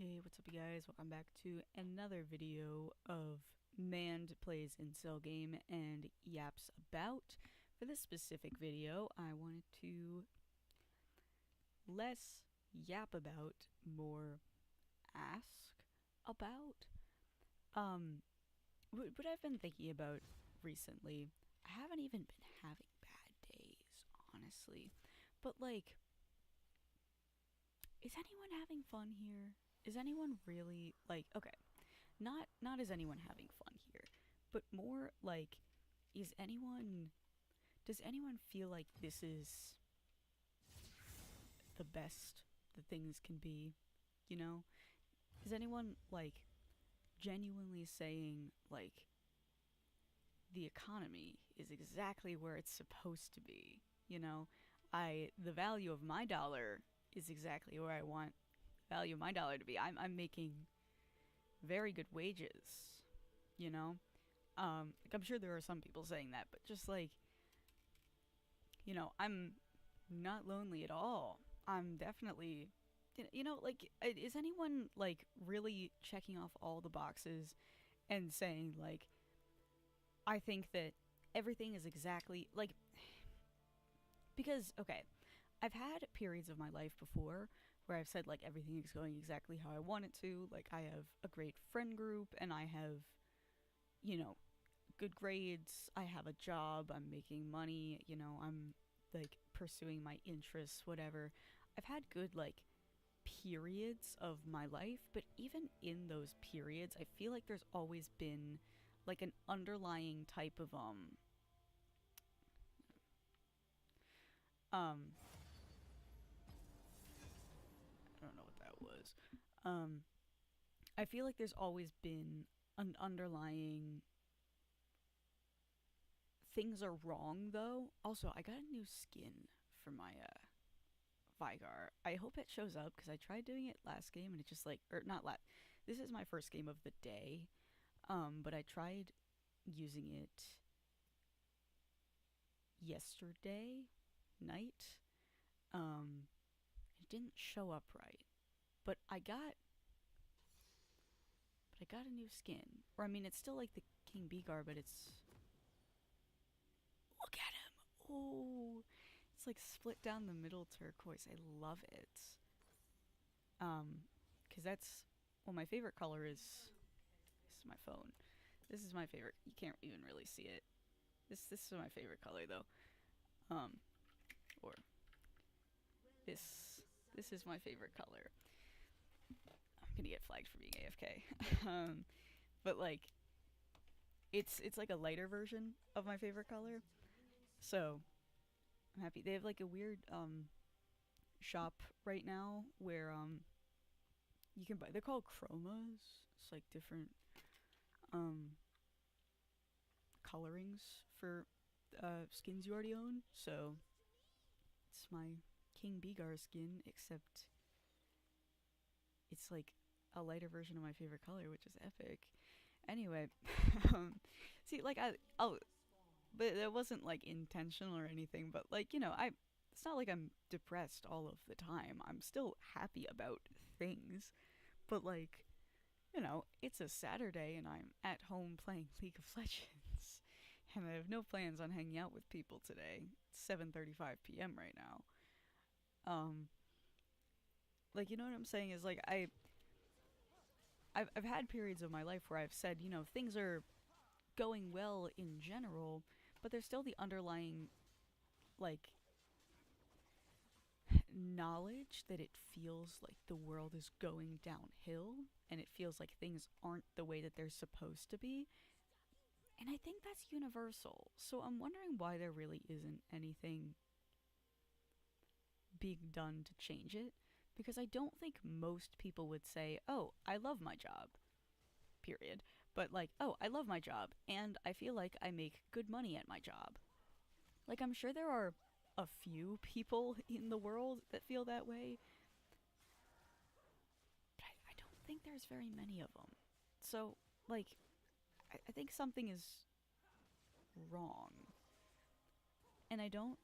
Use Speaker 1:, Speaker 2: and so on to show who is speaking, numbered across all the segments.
Speaker 1: Hey, what's up you guys? Welcome back to another video of Mand Plays Incel Game and Yaps About. For this specific video, I wanted to less yap about, more ask about. What I've been thinking about recently, I haven't even been having bad days, honestly. But like, is anyone having fun here? Is anyone really, like, okay, not is anyone having fun here, but more like, does anyone feel like this is the best that things can be, you know? Is anyone, like, genuinely saying, like, the economy is exactly where it's supposed to be, you know? The value of my dollar is exactly where I want the value of my dollar to be. I'm making very good wages, you know? Like, I'm sure there are some people saying that, but just like, I'm not lonely at all. I'm definitely, like, is anyone like really checking off all the boxes and saying, like, I think that everything is exactly like, because, okay, I've had periods of my life before where I've said, like, everything is going exactly how I want it to. Like, I have a great friend group and I have, you know, good grades, I have a job, I'm making money, I'm like pursuing my interests, whatever. I've had good, like, periods of my life, but even in those periods, I feel like there's always been like an underlying type of um I don't know what that was. Um I feel like there's always been an underlying things are wrong though. Also, I got a new skin for my Vigar. I hope it shows up because I tried doing it last game and it just like, or not last. This is my first game of the day, but I tried using it yesterday night. It didn't show up right, but I got a new skin. Or I mean, it's still like the King Begar, but it's look at him. Oh, it's like split down the middle turquoise. I love it. Because that's, well, my favorite color is, this is my phone. This is my favorite. You can't even really see it. This is my favorite color though. Um, or this is my favorite color. I'm gonna get flagged for being AFK. But like, it's like a lighter version of my favorite color. So I'm happy. They have like a weird shop right now where you can buy. They're called chromas. It's like different um colorings for skins you already own. So it's my King Begar skin, except it's like a lighter version of my favorite color, which is epic. Anyway, see, like but it wasn't like intentional or anything. But like, it's not like I'm depressed all of the time. I'm still happy about things, but like, it's a Saturday and I'm at home playing League of Legends. And I have no plans on hanging out with people today. It's 7:35 p.m. right now. Um, like, you know what I'm saying is like I've had periods of my life where I've said, things are going well in general, but there's still the underlying, like, knowledge that it feels like the world is going downhill and it feels like things aren't the way that they're supposed to be. And I think that's universal. So I'm wondering why there really isn't anything being done to change it. Because I don't think most people would say, oh, I love my job, period. But like, oh, I love my job and I feel like I make good money at my job. Like, I'm sure there are a few people in the world that feel that way, but I don't think there's very many of them. So, like, I think something is wrong. And I don't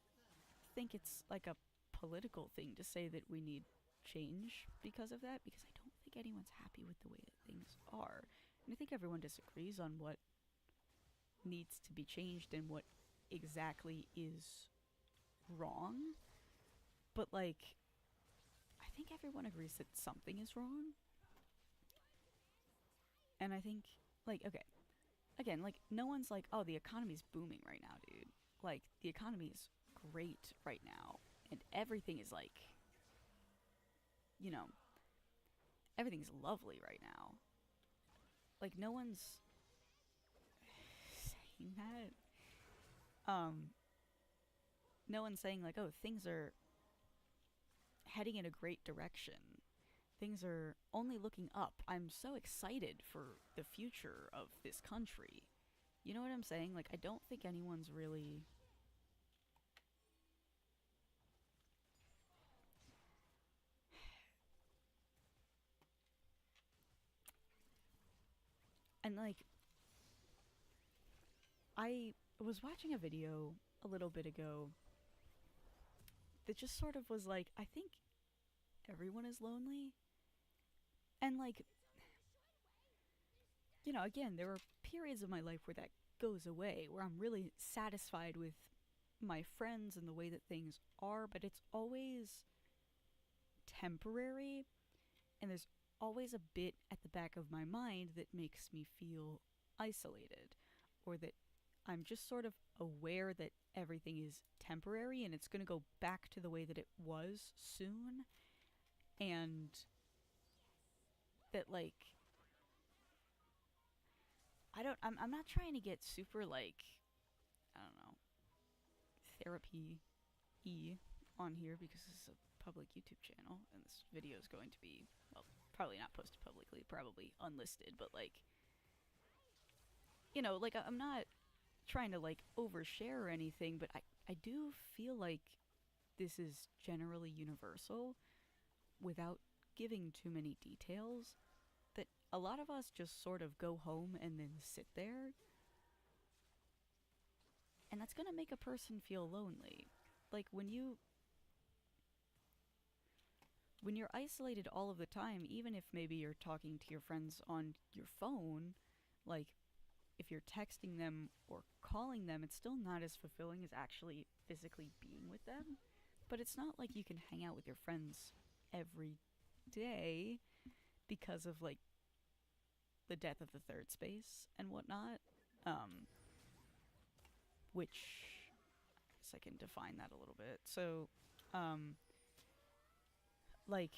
Speaker 1: think it's like a political thing to say that we need change because of that, because I don't think anyone's happy with the way that things are. And I think everyone disagrees on what needs to be changed and what exactly is wrong. But, like, I think everyone agrees that something is wrong. And I think, like, okay, again, like, no one's like, oh, the economy's booming right now, dude. Like, the economy is great right now. And everything is, like, you know, everything's lovely right now. Like, no one's saying that. No one's saying, like, oh, things are heading in a great direction. Things are only looking up. I'm so excited for the future of this country. You know what I'm saying? Like, I don't think anyone's really. And, like, I was watching a video a little bit ago that just sort of was like, I think everyone is lonely. And, like, again, there are periods of my life where that goes away, where I'm really satisfied with my friends and the way that things are, but it's always temporary, and there's always a bit at the back of my mind that makes me feel isolated, or that I'm just sort of aware that everything is temporary and it's going to go back to the way that it was soon, and that, like, I'm not trying to get super, like, I don't know, therapy on here, because this is a public YouTube channel and this video is going to be, well, probably not posted publicly, probably unlisted, but, like, like, I'm not trying to, like, overshare or anything, but I do feel like this is generally universal without giving too many details, that a lot of us just sort of go home and then sit there, and that's gonna make a person feel lonely. Like, when you're isolated all of the time, even if maybe you're talking to your friends on your phone, like, if you're texting them or calling them, it's still not as fulfilling as actually physically being with them. But it's not like you can hang out with your friends every day because of, like, the death of the third space and whatnot. Which I guess I can define that a little bit. So, like,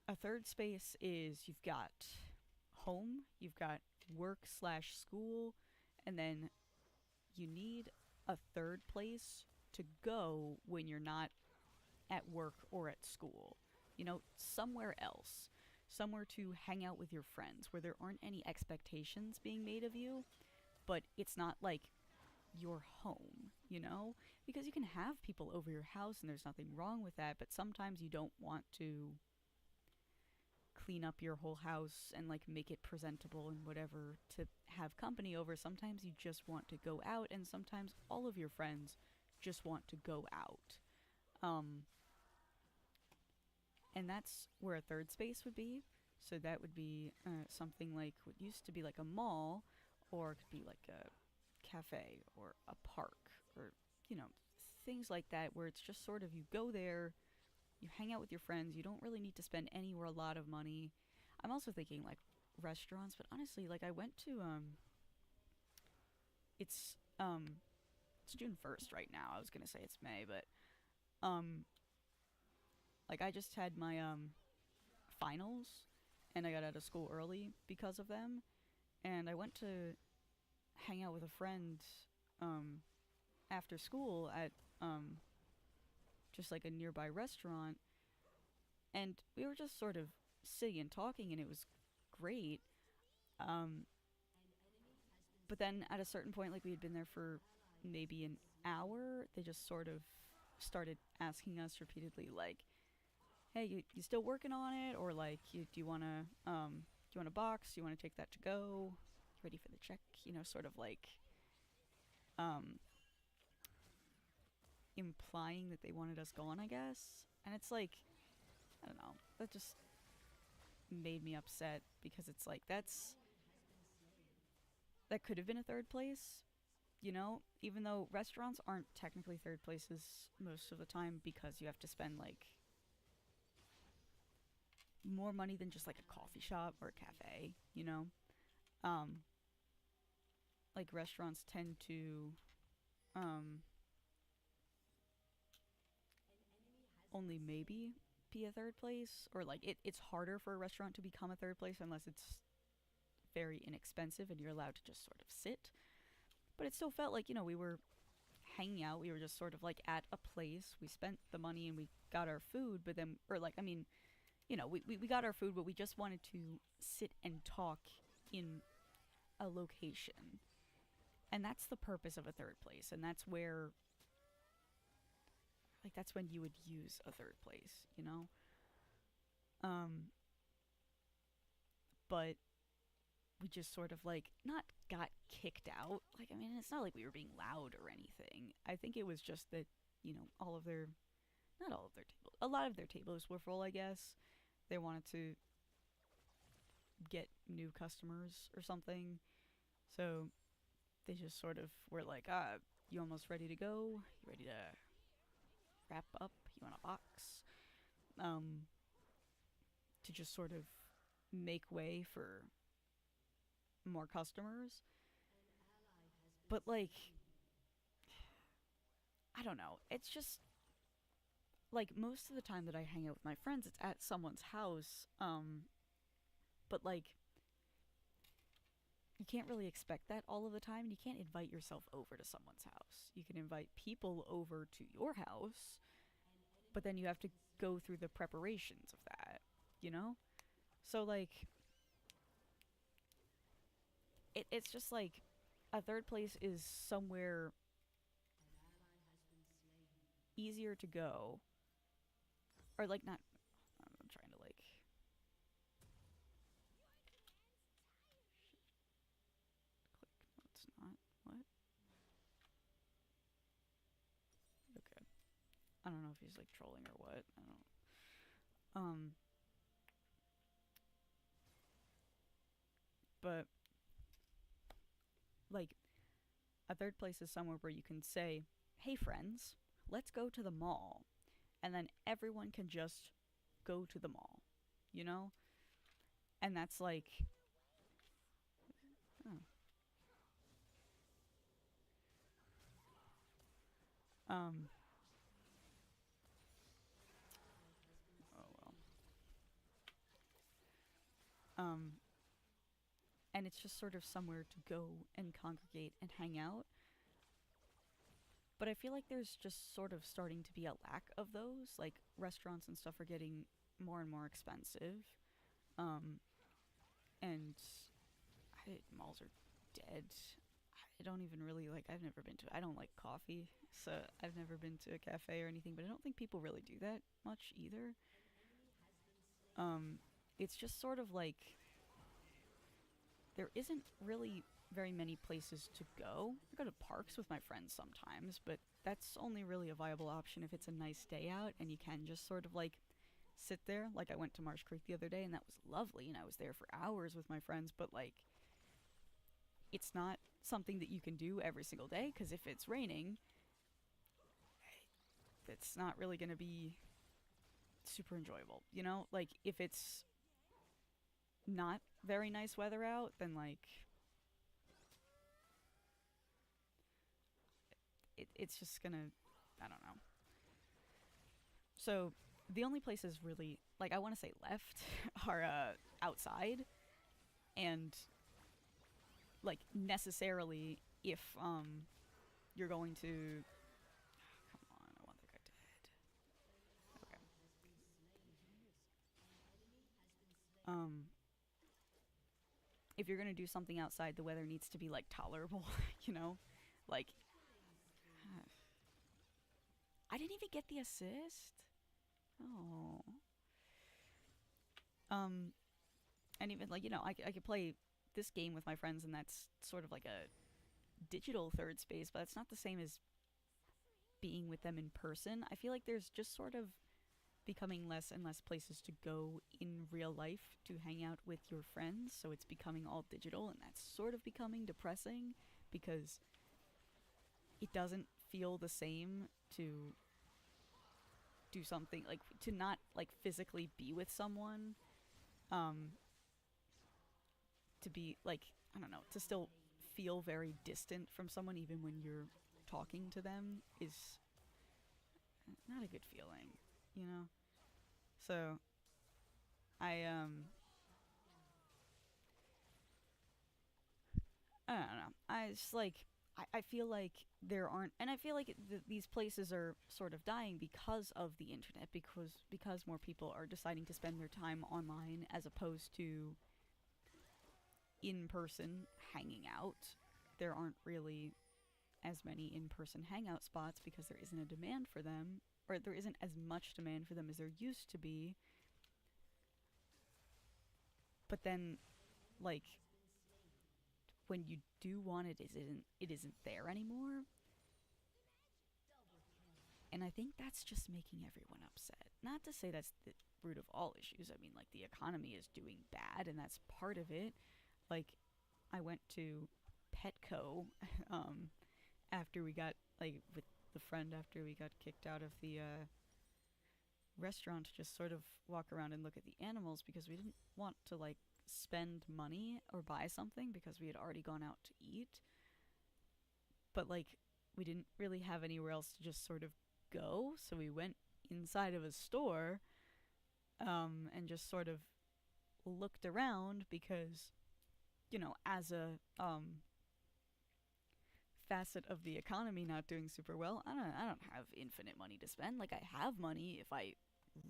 Speaker 1: a third space is, you've got home, you've got work slash school, and then you need a third place to go when you're not at work or at school. Somewhere else. Somewhere to hang out with your friends where there aren't any expectations being made of you, but it's not like your home. Because you can have people over your house and there's nothing wrong with that, but sometimes you don't want to clean up your whole house and, like, make it presentable and whatever to have company over. Sometimes you just want to go out, and sometimes all of your friends just want to go out. And that's where a third space would be. So that would be something like what used to be like a mall, or it could be like a cafe or a park, or, things like that, where it's just sort of, you go there, you hang out with your friends, you don't really need to spend anywhere a lot of money. I'm also thinking, like, restaurants, but honestly, like, I went to, it's June 1st right now. I was gonna say it's May, but, like, I just had my, finals, and I got out of school early because of them, and I went to hang out with a friend, after school at, just, like, a nearby restaurant, and we were just sort of sitting and talking, and it was great. But then at a certain point, like, we had been there for maybe an hour, they just sort of started asking us repeatedly, like, hey, you still working on it? Or, like, do you want a box? Do you want to take that to go? Ready for the check? Sort of like, implying that they wanted us gone, I guess. And it's like, I don't know, that just, made me upset because it's like that could have been a third place, you know, even though restaurants aren't technically third places most of the time because you have to spend like more money than just like a coffee shop or a cafe, you know? Um like restaurants tend to um only maybe be a third place, or like it's harder for a restaurant to become a third place unless it's very inexpensive and you're allowed to just sort of sit. But it still felt like, you know, we were hanging out, we were just sort of like at a place, we spent the money and we got our food, but then, or like, I mean, you know, we got our food, but we just wanted to sit and talk in a location. And that's the purpose of a third place. And that's where, like, that's when you would use a third place, you know? Um, but we just sort of like not got kicked out. Like, I mean, it's not like we were being loud or anything. I think it was just that, you know, all of their, not all of their tables, a lot of their tables were full, I guess. They wanted to get new customers or something. So they just sort of were like, you almost ready to go? You ready to wrap up? You want a box? Um, to just sort of make way for more customers. But like, I don't know. It's just like most of the time that I hang out with my friends, it's at someone's house. But like, you can't really expect that all of the time. You can't invite yourself over to someone's house. You can invite people over to your house, but then you have to go through the preparations of that, you know? So like, it's just like a third place is somewhere easier to go, or like not. I'm trying to like click. No, it's not. What? Okay. I don't know if he's like trolling or what. I don't. Um. But like a third place is somewhere where you can say, "Hey friends, let's go to the mall," and then everyone can just go to the mall, you know? And that's like, oh, um, oh well, um, and it's just sort of somewhere to go and congregate and hang out. But I feel like there's just sort of starting to be a lack of those. Like restaurants and stuff are getting more and more expensive. Um, and malls are dead. I don't even really like. I've never been to. I don't like coffee, so I've never been to a cafe or anything. But I don't think people really do that much either. Um, it's just sort of like there isn't really very many places to go. I go to parks with my friends sometimes, but that's only really a viable option if it's a nice day out and you can just sort of like sit there. Like I went to Marsh Creek the other day and that was lovely and I was there for hours with my friends, but like it's not something that you can do every single day because if it's raining, it's not really going to be super enjoyable, you know? Like if it's not very nice weather out, then like it's just gonna, I don't know. So the only places really, like I want to say left, are outside, and like necessarily if you're going to, come on, I want that guy dead. Okay. Um, if you're gonna do something outside, the weather needs to be like tolerable, you know, like I didn't even get the assist. Oh. Um, and even like I could play this game with my friends, and that's sort of like a digital third space, but it's not the same as being with them in person. I feel like there's just sort of becoming less and less places to go in real life to hang out with your friends, so it's becoming all digital, and that's sort of becoming depressing because it doesn't feel the same to do something like to not like physically be with someone, um to be like, I don't know, to still feel very distant from someone even when you're talking to them is not a good feeling, you know? So I don't know. I just like I feel like there aren't, and I feel like these places are sort of dying because of the internet, because more people are deciding to spend their time online as opposed to in person hanging out. There aren't really as many in person hangout spots because there isn't a demand for them, or there isn't as much demand for them as there used to be. But then, like, when you do want it, it isn't there anymore. And I think that's just making everyone upset. Not to say that's the root of all issues. I mean, like, the economy is doing bad, and that's part of it. Like, I went to Petco after we got, like, with the friend after we got kicked out of the restaurant to just sort of walk around and look at the animals because we didn't want to, like, spend money or buy something because we had already gone out to eat. But, like, we didn't really have anywhere else to just sort of go, so we went inside of a store and just sort of looked around because, as a facet of the economy not doing super well, I don't have infinite money to spend. Like, I have money if I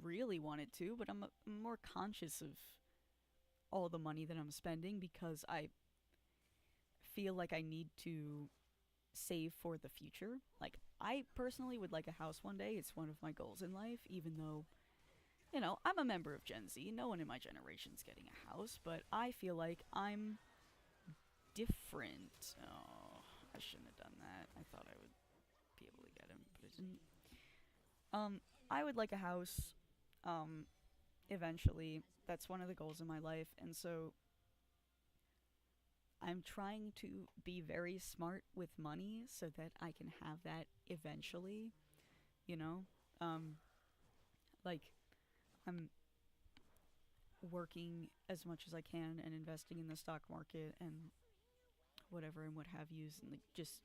Speaker 1: really wanted to, but I'm more conscious of all the money that I'm spending because I feel like I need to save for the future. Like, I personally would like a house one day. It's one of my goals in life, even though, I'm a member of Gen Z. No one in my generation's getting a house, but I feel like I'm different. Oh, I shouldn't have done that. I thought I would be able to get him, but I didn't. I would like a house, eventually. That's one of the goals in my life, and so I'm trying to be very smart with money so that I can have that eventually, you know? Um, like, I'm working as much as I can and investing in the stock market and whatever and what have yous, and like just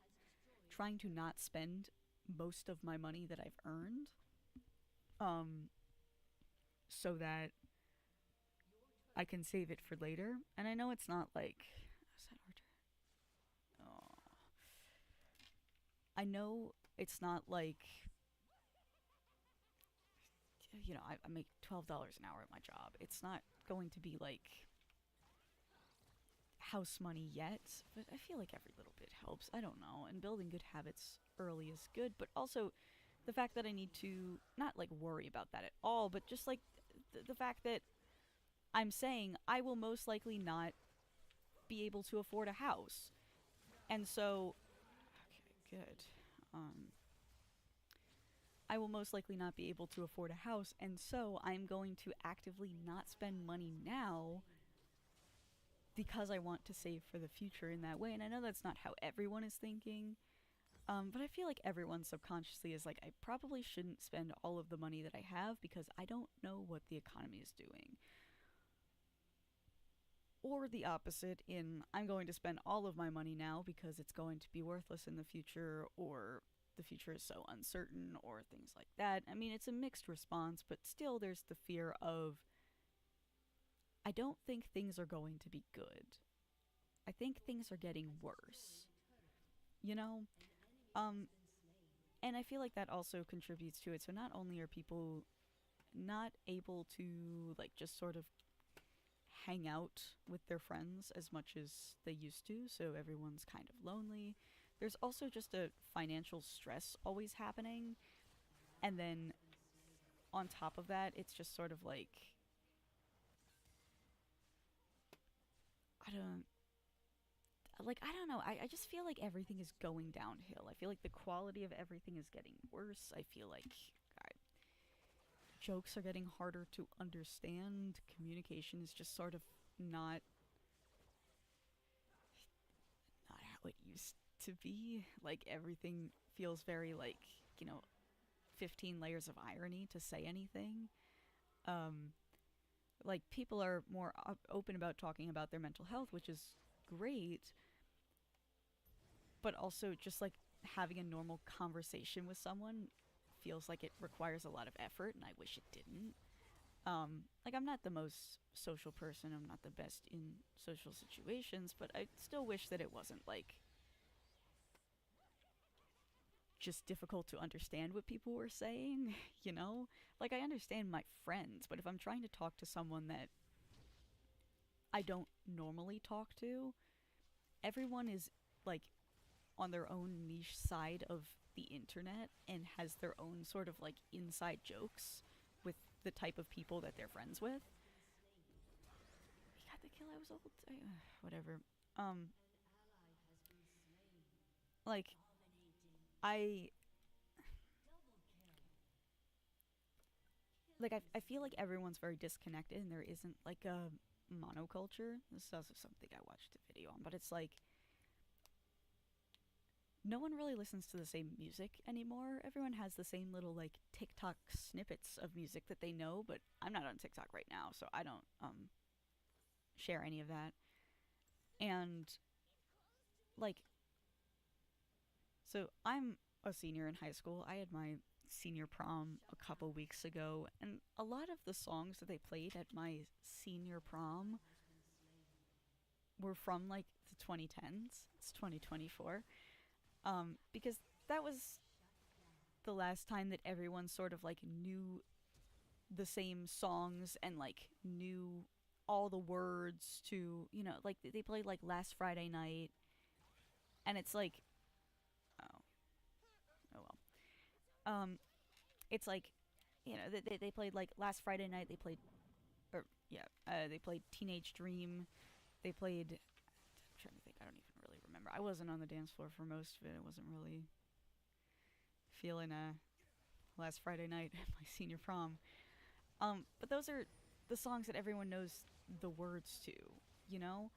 Speaker 1: trying to not spend most of my money that I've earned, um, so that I can save it for later. And I know it's not like, is that our turn? Oh, I know it's not like, I make $12 an hour at my job. It's not going to be like house money yet, but I feel like every little bit helps. I don't know. And building good habits early is good, but also the fact that I need to not like worry about that at all, but just like the fact that I'm saying I will most likely not be able to afford a house. And so, okay, good. Um, I will most likely not be able to afford a house, and so I'm going to actively not spend money now because I want to save for the future in that way. And I know that's not how everyone is thinking, but I feel like everyone subconsciously is like, I probably shouldn't spend all of the money that I have because I don't know what the economy is doing. Or the opposite, in I'm going to spend all of my money now because it's going to be worthless in the future, or the future is so uncertain, or things like that. I mean, it's a mixed response, but still there's the fear of, I don't think things are going to be good. I think things are getting worse. You know? Um, and I feel like that also contributes to it. So not only are people not able to, like, just sort of hang out with their friends as much as they used to, so everyone's kind of lonely. There's also just a financial stress always happening. And then on top of that, it's just sort of like, I don't I don't know. I just feel like everything is going downhill. I feel like the quality of everything is getting worse. I feel like jokes are getting harder to understand. Communication is just sort of not not how it used to be. Like everything feels very like, you know, 15 layers of irony to say anything. Um like people are more open about talking about their mental health, which is great, but also just like having a normal conversation with someone feels like it requires a lot of effort, and I wish it didn't. Like I'm not the most social person. I'm not the best in social situations, but I still wish that it wasn't like just difficult to understand what people were saying, you know? Like I understand my friends, but if I'm trying to talk to someone that I don't normally talk to, everyone is like on their own niche side of the internet and has their own sort of like inside jokes with the type of people that they're friends with. He got the kill. I was old. Whatever. Um, like I I feel like everyone's very disconnected and there isn't like a monoculture. This is also something I watched a video on, but it's like no one really listens to the same music anymore. Everyone has the same little like TikTok snippets of music that they know, but I'm not on TikTok right now, so I don't share any of that. And like so I'm a senior in high school. I had my senior prom a couple weeks ago, and a lot of the songs that they played at my senior prom were from like the 2010s. It's 2024. Because that was the last time that everyone sort of like knew the same songs and like knew all the words to, you know, like they played like Last Friday Night, and it's like, oh, oh well. It's like, you know, they played like Last Friday Night. They played, or yeah, they played Teenage Dream. They played. I'm trying to think. I don't even really remember. I wasn't on the dance floor for most of it. I wasn't really feeling Last Friday Night at my senior prom. But those are the songs that everyone knows the words to, you know?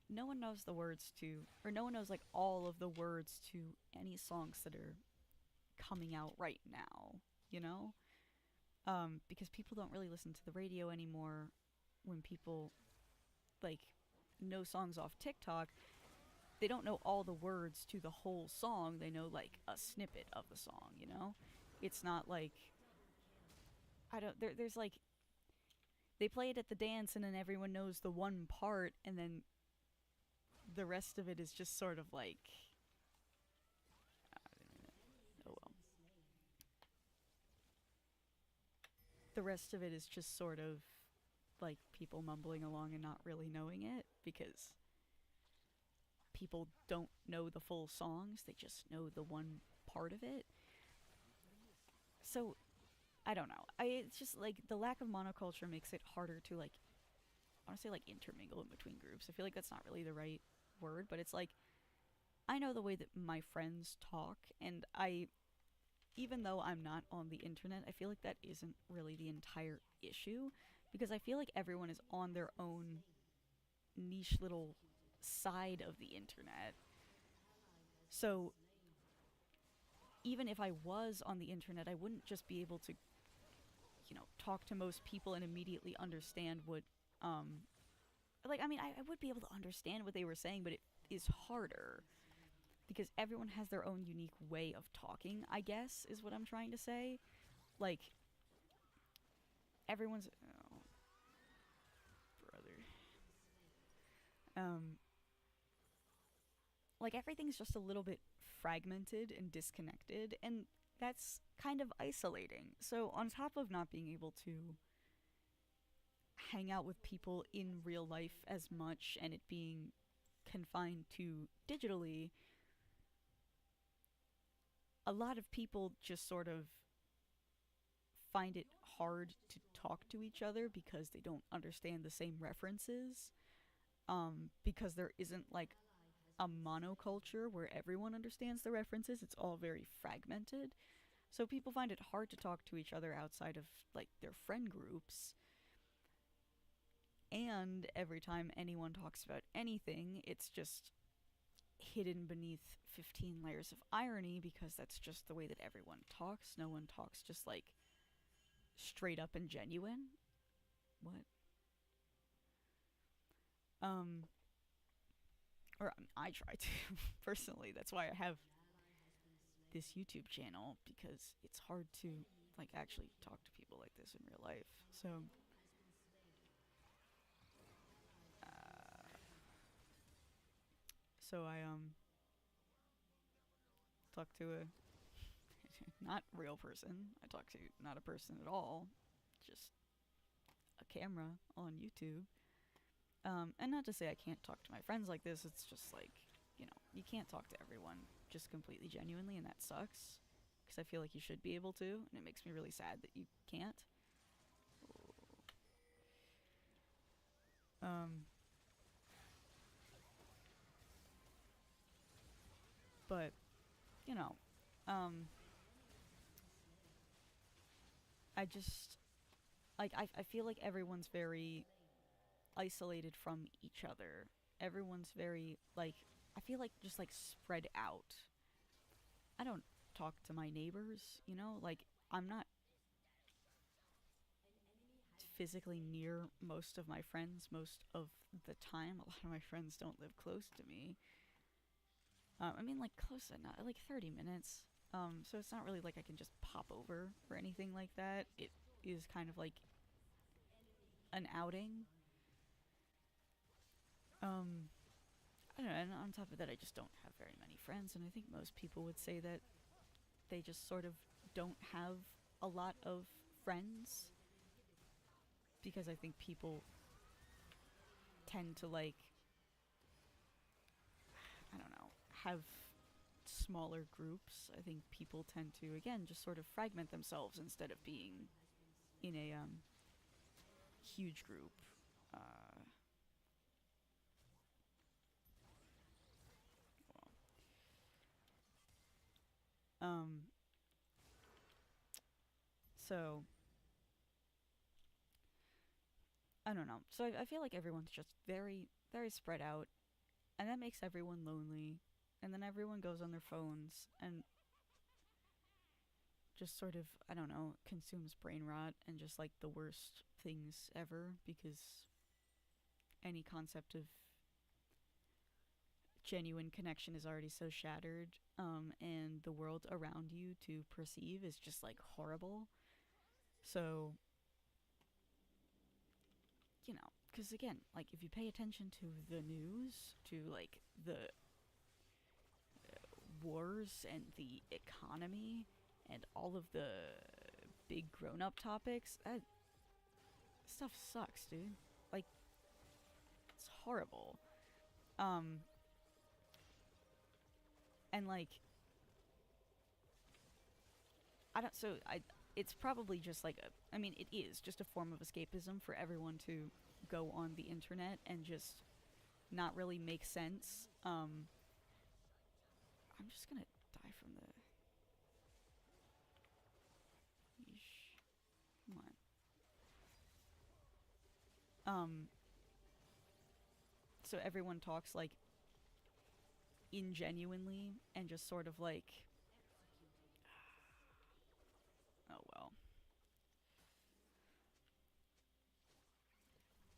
Speaker 1: No one knows the words to, or no one knows like all of the words to any songs that are coming out right now, you know? Because people don't really listen to the radio anymore. When people like know songs off TikTok, they don't know all the words to the whole song. They know like a snippet of the song, you know? It's not like I don't there's like they play it at the dance and then everyone knows the one part and then the rest of it is just sort of like oh well. The rest of it is just sort of like people mumbling along and not really knowing it because people don't know the full songs, they just know the one part of it. So I don't know. It's just like the lack of monoculture makes it harder to like I want to say like intermingle in between groups. I feel like that's not really the right word, but it's like I know the way that my friends talk, and I even though I'm not on the internet, I feel like that isn't really the entire issue because I feel like everyone is on their own niche little side of the internet. So even if I was on the internet, I wouldn't just be able to, you know, talk to most people and immediately understand what, like, I mean, I would be able to understand what they were saying, but it is harder because everyone has their own unique way of talking, I guess, is what I'm trying to say. Like, everyone's. Oh, brother. Um, like everything's just a little bit fragmented and disconnected, and that's kind of isolating. So, on top of not being able to hang out with people in real life as much and it being confined to digitally, a lot of people just sort of find it hard to talk to each other because they don't understand the same references. Because there isn't like a monoculture where everyone understands the references. It's all very fragmented. So people find it hard to talk to each other outside of like their friend groups. And every time anyone talks about anything, it's just hidden beneath 15 layers of irony because that's just the way that everyone talks. No one talks just like straight up and genuine. What? Um, or I try to personally. That's why I have this YouTube channel because it's hard to like actually talk to people like this in real life. Uh, so I talk to a not real person. I talk to not a person at all, just a camera on YouTube. And not to say I can't talk to my friends like this. It's just like, you can't talk to everyone just completely genuinely, and that sucks. Because I feel like you should be able to, and it makes me really sad that you can't. Um, but, you know, um, I just, like, I feel like everyone's very isolated from each other. Everyone's very, like, I feel like just, like, spread out. I don't talk to my neighbors, like, I'm not physically near most of my friends most of the time. A lot of my friends don't live close to me. I mean, like, close enough, like 30 minutes. So it's not really like I can just pop over or anything like that. It is kind of like an outing. Um, I don't know, and on top of that, I just don't have very many friends, and I think most people would say that they just sort of don't have a lot of friends because I think people tend to, like, I don't know, have smaller groups. I think people tend to, again, just sort of fragment themselves instead of being in a huge group. Uh, um, so I don't know. So I feel like everyone's just very, very spread out, and that makes everyone lonely. And then everyone goes on their phones and just sort of, I don't know, consumes brain rot and just like the worst things ever because any concept of genuine connection is already so shattered, and the world around you to perceive is just like horrible. So, because again, like if you pay attention to the news, to like the wars and the economy and all of the big grown up topics, that stuff sucks, dude. Like, it's horrible. Um, and like, I don't, so I, it's probably just like I mean, it is just a form of escapism for everyone to go on the internet and just not really make sense. I'm just gonna die from the. Yeesh. Come on. So everyone talks like ingenuinely and just sort of like, oh well.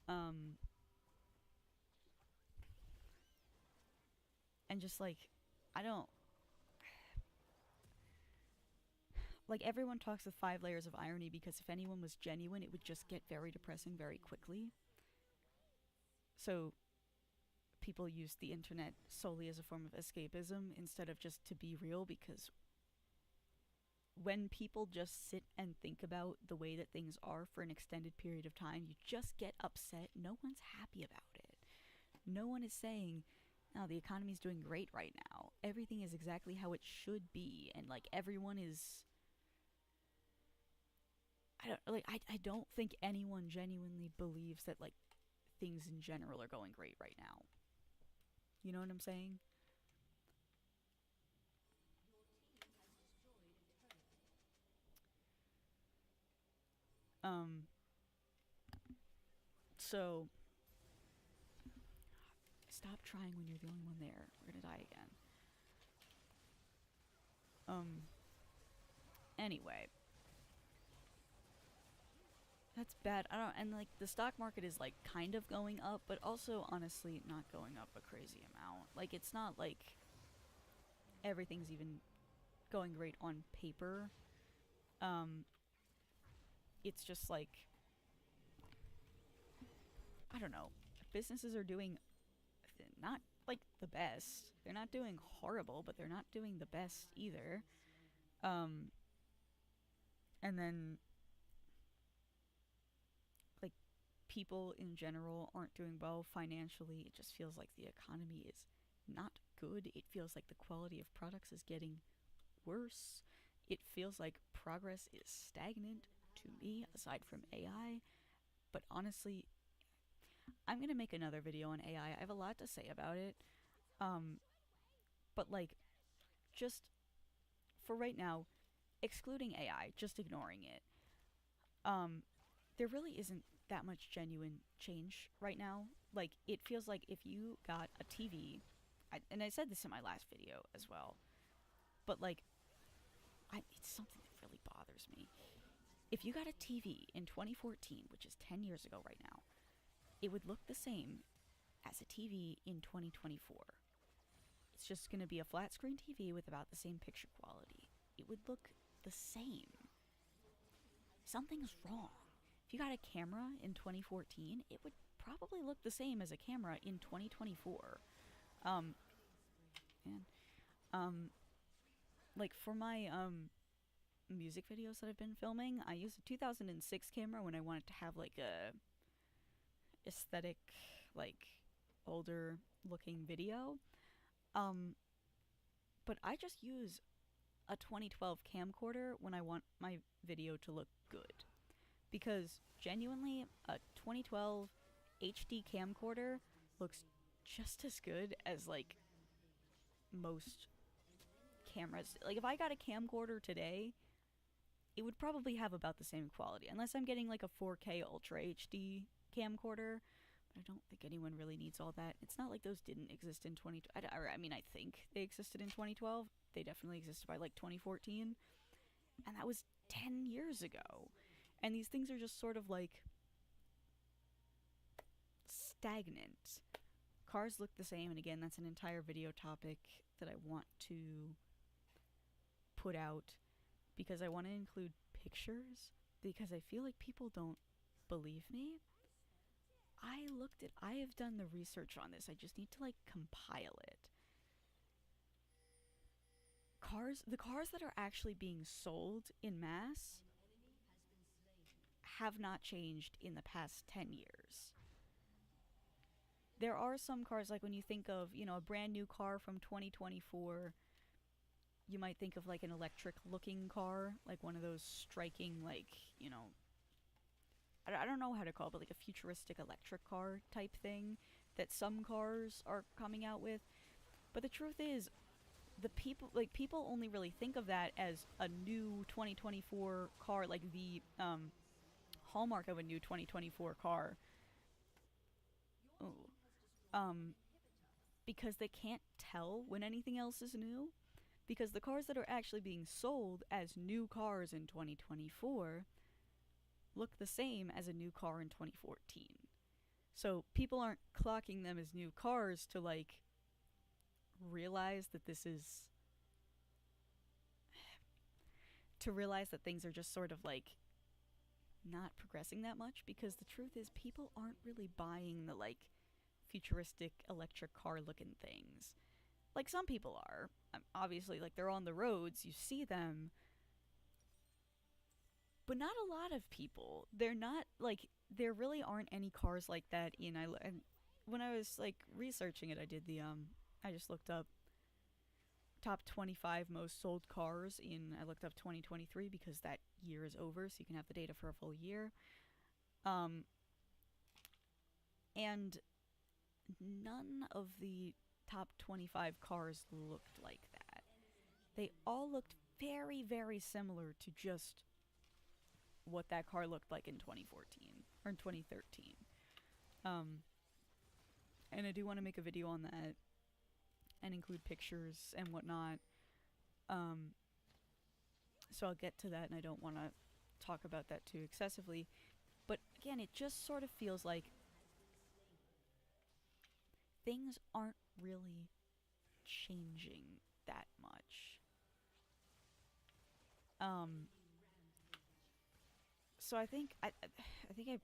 Speaker 1: Um, and just like, I don't like everyone talks with 5 layers of irony because if anyone was genuine, it would just get very depressing very quickly. So people use the internet solely as a form of escapism instead of just to be real because when people just sit and think about the way that things are for an extended period of time, you just get upset. No one's happy about it. No one is saying, "No, the economy's doing great right now. Everything is exactly how it should be." And like everyone is I don't think anyone genuinely believes that like things in general are going great right now. You know what I'm saying? Um, so stop trying when you're the only one there. We're gonna die again. Um, anyway, that's bad. I don't, and like the stock market is like kind of going up, but also honestly not going up a crazy amount. Like it's not like everything's even going great on paper. Um, it's just like I don't know. Businesses are doing not like the best. They're not doing horrible, but they're not doing the best either. Um, and then like people in general aren't doing well financially. It just feels like the economy is not good. It feels like the quality of products is getting worse. It feels like progress is stagnant to me, aside from AI. But honestly, I'm going to make another video on AI. I have a lot to say about it. Um, but like, just for right now, excluding AI, just ignoring it, um, there really isn't that much genuine change right now. Like, it feels like if you got a TV, and I said this in my last video as well, but like, it's something that really bothers me. If you got a TV in 2014, which is 10 years ago right now, it would look the same as a TV in 2024. It's just going to be a flat screen TV with about the same picture quality. It would look the same. Something's wrong. If you got a camera in 2014, it would probably look the same as a camera in 2024. Um, and, like for my, music videos that I've been filming, I used a 2006 camera when I wanted to have like a aesthetic, like older looking video. Um, but I just use a 2012 camcorder when I want my video to look good. Because genuinely, a 2012 HD camcorder looks just as good as like most cameras. Like if I got a camcorder today, it would probably have about the same quality, unless I'm getting like a 4K Ultra HD camcorder. But I don't think anyone really needs all that. It's not like those didn't exist in 20. I mean, I think they existed in 2012. They definitely existed by like 2014, and that was 10 years ago. And these things are just sort of like stagnant. Cars look the same, and again, that's an entire video topic that I want to put out because I want to include pictures because I feel like people don't believe me. I have done the research on this. I just need to like compile it. The cars that are actually being sold in mass have not changed in the past 10 years. There are some cars, like when you think of, a brand new car from 2024, you might think of like an electric looking car, like one of those striking, like, I don't know how to call it, but like a futuristic electric car type thing that some cars are coming out with. But the truth is, people only really think of that as a new 2024 car, like the hallmark of a new 2024 car. Ooh. Because they can't tell when anything else is new. Because the cars that are actually being sold as new cars in 2024 look the same as a new car in 2014. So people aren't clocking them as new cars to like realize that things are just sort of like not progressing that much, because the truth is people aren't really buying the like futuristic electric car looking things. Like some people are. Obviously, like they're on the roads, you see them. But not a lot of people. They're not like there really aren't any cars like that and when I was like researching it, I just looked up top 25 most sold cars I looked up 2023 because that year is over, so you can have the data for a full year. And none of the top 25 cars looked like that. They all looked very, very similar to just what that car looked like in 2014 or in 2013. Um, and I do want to make a video on that and include pictures and whatnot. Um, so I'll get to that, and I don't want to talk about that too excessively. But again, it just sort of feels like things aren't really changing that much. Um, so I think I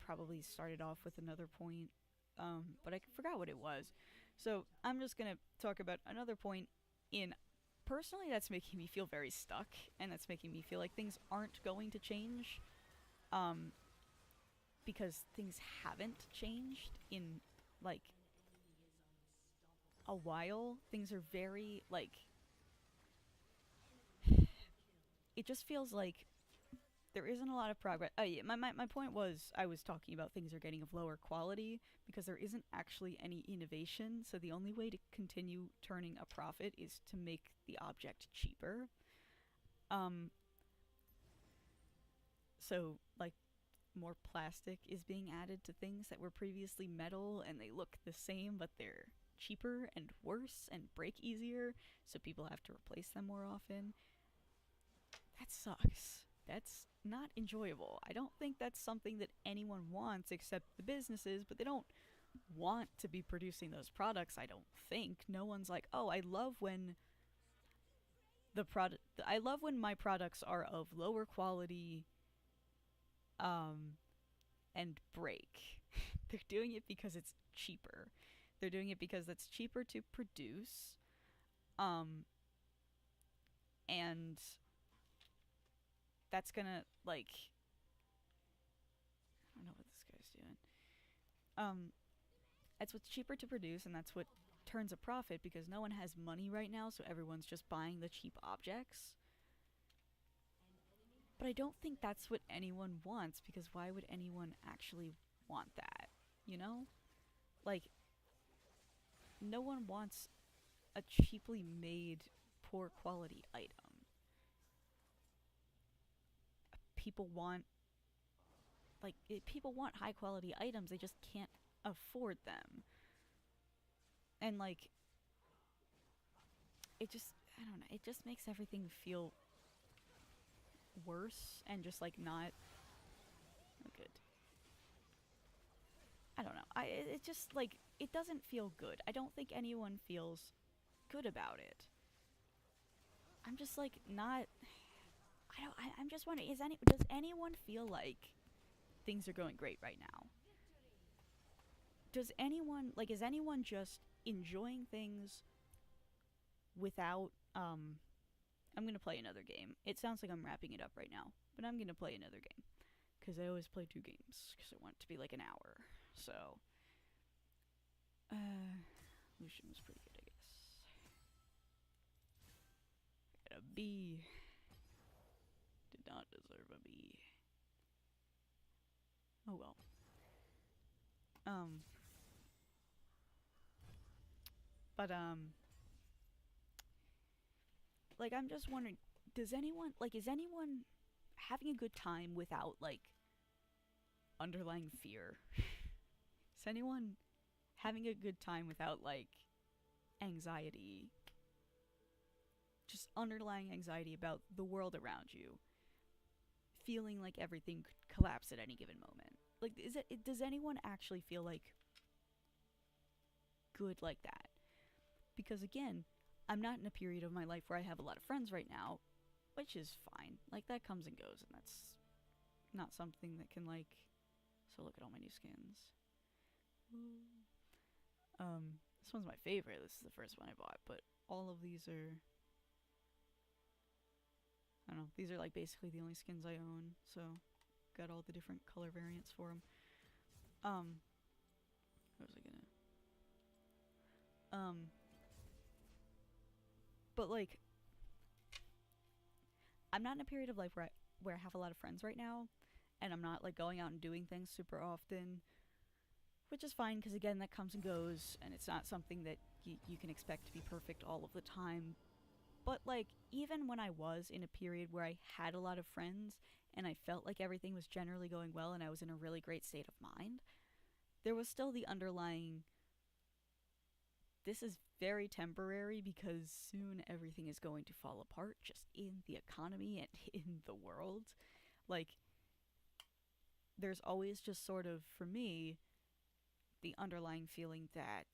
Speaker 1: probably started off with another point, but I forgot what it was. So I'm just gonna talk about another point in personally that's making me feel very stuck, and that's making me feel like things aren't going to change, um, because things haven't changed in like a while. Things are very like it just feels like there isn't a lot of progress. Yeah, my point was I was talking about things are getting of lower quality because there isn't actually any innovation. So the only way to continue turning a profit is to make the object cheaper. Um, so like more plastic is being added to things that were previously metal and they look the same, but they're cheaper and worse and break easier. So people have to replace them more often. That sucks. That's not enjoyable. I don't think that's something that anyone wants except the businesses, but they don't want to be producing those products, I don't think. No one's like, "Oh, I love when my products are of lower quality um and break." They're doing it because it's cheaper. They're doing it because it's cheaper to produce. Um and that's gonna like I don't know what this guy's doing. Um That's what's cheaper to produce, and that's what turns a profit because no one has money right now, so everyone's just buying the cheap objects. But I don't think that's what anyone wants because why would anyone actually want that? You know? Like, no one wants a cheaply made, poor quality item. People want, people want high quality items, they just can't afford them. And, like, I don't know, it just makes everything feel worse and just like not good. I don't know. It just like it doesn't feel good. I don't think anyone feels good about it. I'm just like not. I don't. I'm just wondering. Does anyone feel like things are going great right now? Does anyone like? Is anyone just enjoying things without I'm gonna play another game. It sounds like I'm wrapping it up right now, but I'm gonna play another game because I always play two games because I want it to be like an hour. So, Lucian was pretty good, I guess. Got a B. Did not deserve a B. Oh well. Um. But like I'm just wondering, is anyone having a good time without like underlying fear? Is anyone having a good time without like anxiety? Just underlying anxiety about the world around you, feeling like everything could collapse at any given moment. Like, does anyone actually feel like good like that? Because again, I'm not in a period of my life where I have a lot of friends right now, which is fine. Like that comes and goes, and that's not something that can like. So look at all my new skins. This one's my favorite. This is the first one I bought, but all of these are. I don't know. These are like basically the only skins I own, so got all the different color variants for them. What was I gonna? But like, I'm not in a period of life where I have a lot of friends right now, and I'm not like going out and doing things super often, which is fine because again that comes and goes, and it's not something that you can expect to be perfect all of the time. But like even when I was in a period where I had a lot of friends and I felt like everything was generally going well and I was in a really great state of mind, there was still the underlying, this is very temporary because soon everything is going to fall apart just in the economy and in the world. Like, there's always just sort of, for me, the underlying feeling that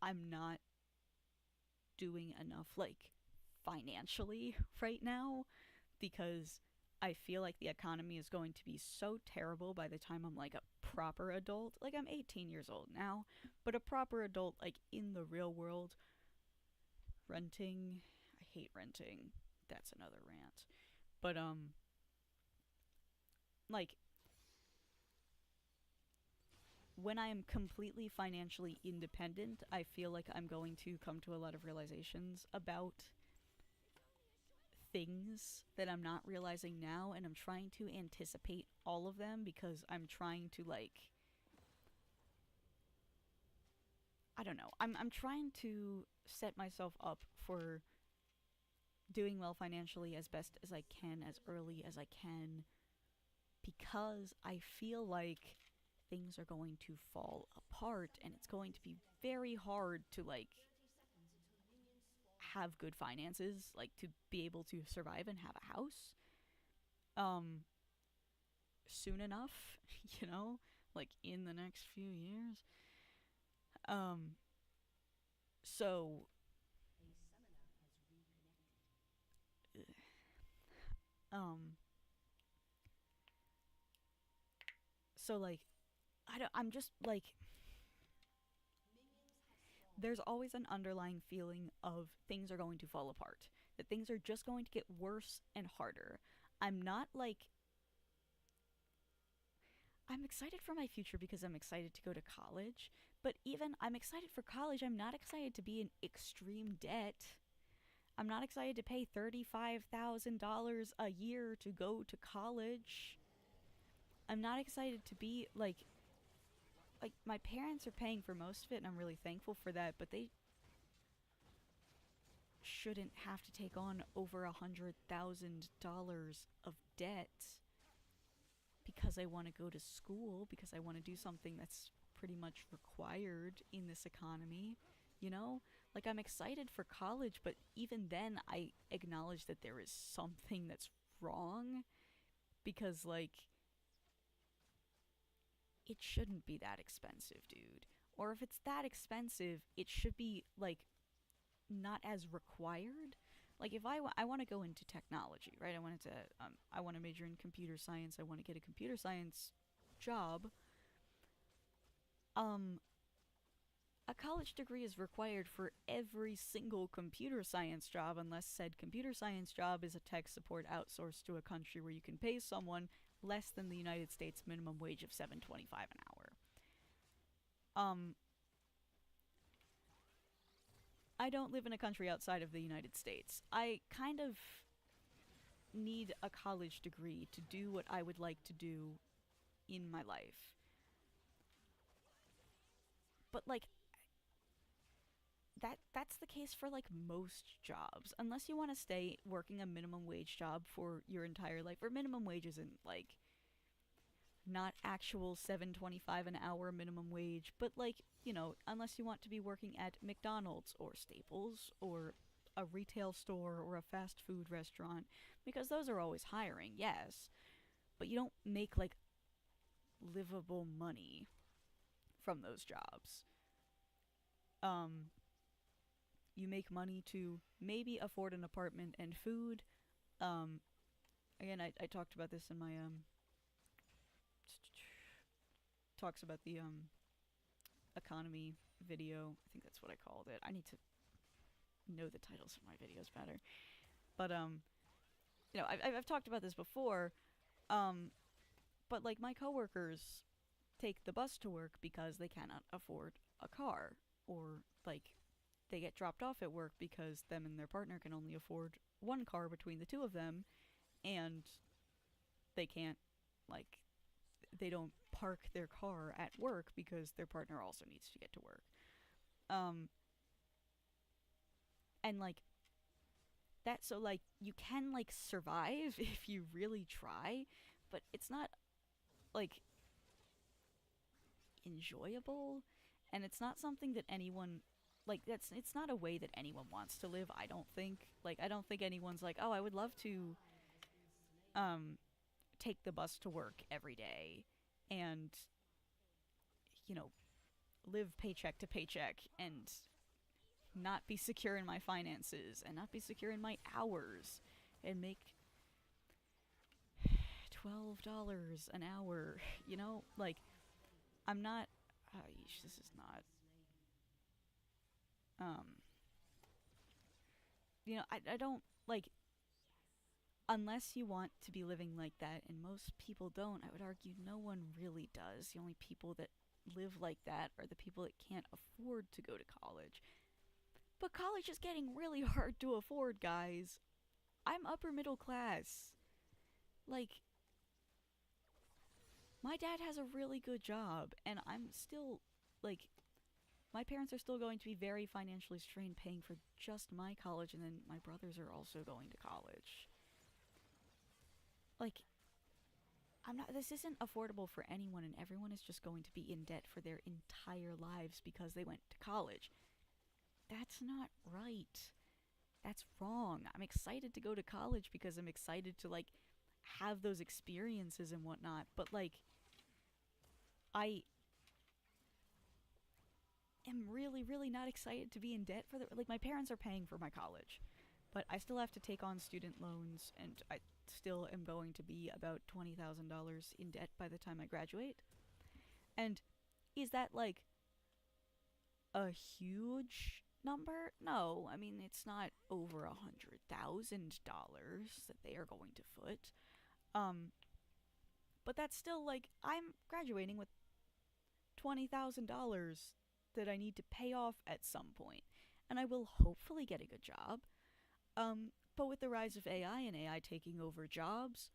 Speaker 1: I'm not doing enough, like, financially right now because I feel like the economy is going to be so terrible by the time I'm like a proper adult. Like, I'm 18 years old now, but a proper adult, like, in the real world, renting. I hate renting. That's another rant. But, like, when I am completely financially independent, I feel like I'm going to come to a lot of realizations about things that I'm not realizing now, and I'm trying to anticipate all of them because I'm trying to, like, I don't know. I'm trying to set myself up for doing well financially as best as I can, as early as I can, because I feel like things are going to fall apart and it's going to be very hard to, like, have good finances, like to be able to survive and have a house um soon enough, you know, like in the next few years. Um so um so like I'm just like, there's always an underlying feeling of things are going to fall apart, that things are just going to get worse and harder. I'm not like, I'm excited for my future because I'm excited to go to college, but even I'm excited for college, I'm not excited to be in extreme debt. I'm not excited to pay $35,000 a year to go to college. I'm not excited to be like my parents are paying for most of it and I'm really thankful for that, but they shouldn't have to take on over $100,000 of debt because I want to go to school, because I want to do something that's pretty much required in this economy, you know? Like, I'm excited for college, but even then, I acknowledge that there is something that's wrong because, like, it shouldn't be that expensive, dude. Or if it's that expensive, it should be, like, not as required. Like, if I want to go into technology, right? I want to major in computer science. I want to get a computer science job. Um, a college degree is required for every single computer science job unless said computer science job is a tech support outsourced to a country where you can pay someone less than the United States minimum wage of $7.25 an hour. Um, I don't live in a country outside of the United States. I kind of need a college degree to do what I would like to do in my life. But like that's the case for like most jobs. Unless you want to stay working a minimum wage job for your entire life, or minimum wage isn't like not actual 7.25 an hour minimum wage, but like, you know, unless you want to be working at McDonald's or Staples or a retail store or a fast food restaurant, because those are always hiring, yes, but you don't make like livable money from those jobs. Um, you make money to maybe afford an apartment and food. Um, Again, I talked about this in my talks about the economy video. I think that's what I called it. I need to know the titles of my videos better. But you know, I've talked about this before. Um, but like my coworkers take the bus to work because they cannot afford a car, or like they get dropped off at work because them and their partner can only afford one car between the two of them, and they can't, like, they don't park their car at work because their partner also needs to get to work. Um, And like that, so like you can like survive if you really try, but it's not like enjoyable, and it's not something that anyone like that's it's not a way that anyone wants to live. I don't think, like, I don't think anyone's like, oh, I would love to um take the bus to work every day and, you know, live paycheck to paycheck and not be secure in my finances and not be secure in my hours and make $12 an hour. You know, like, I'm not. Yeesh, this is not. Um, I don't like, unless you want to be living like that, and most people don't. I would argue no one really does. The only people that live like that are the people that can't afford to go to college. But college is getting really hard to afford, guys. I'm upper middle class. Like, my dad has a really good job, and I'm still, like, my parents are still going to be very financially strained paying for just my college, and then my brothers are also going to college. Like, I'm not, this isn't affordable for anyone, and everyone is just going to be in debt for their entire lives because they went to college. That's not right. That's wrong. I'm excited to go to college because I'm excited to, like, have those experiences and whatnot, but, like, I am really, really not excited to be in debt for the. Like, my parents are paying for my college, but I still have to take on student loans, and I still am going to be about $20,000 in debt by the time I graduate. And is that like a huge number? No, I mean, it's not over $100,000 that they are going to foot. Um, but that's still like, I'm graduating with $20,000 that I need to pay off at some point, and I will hopefully get a good job. But with the rise of AI and AI taking over jobs,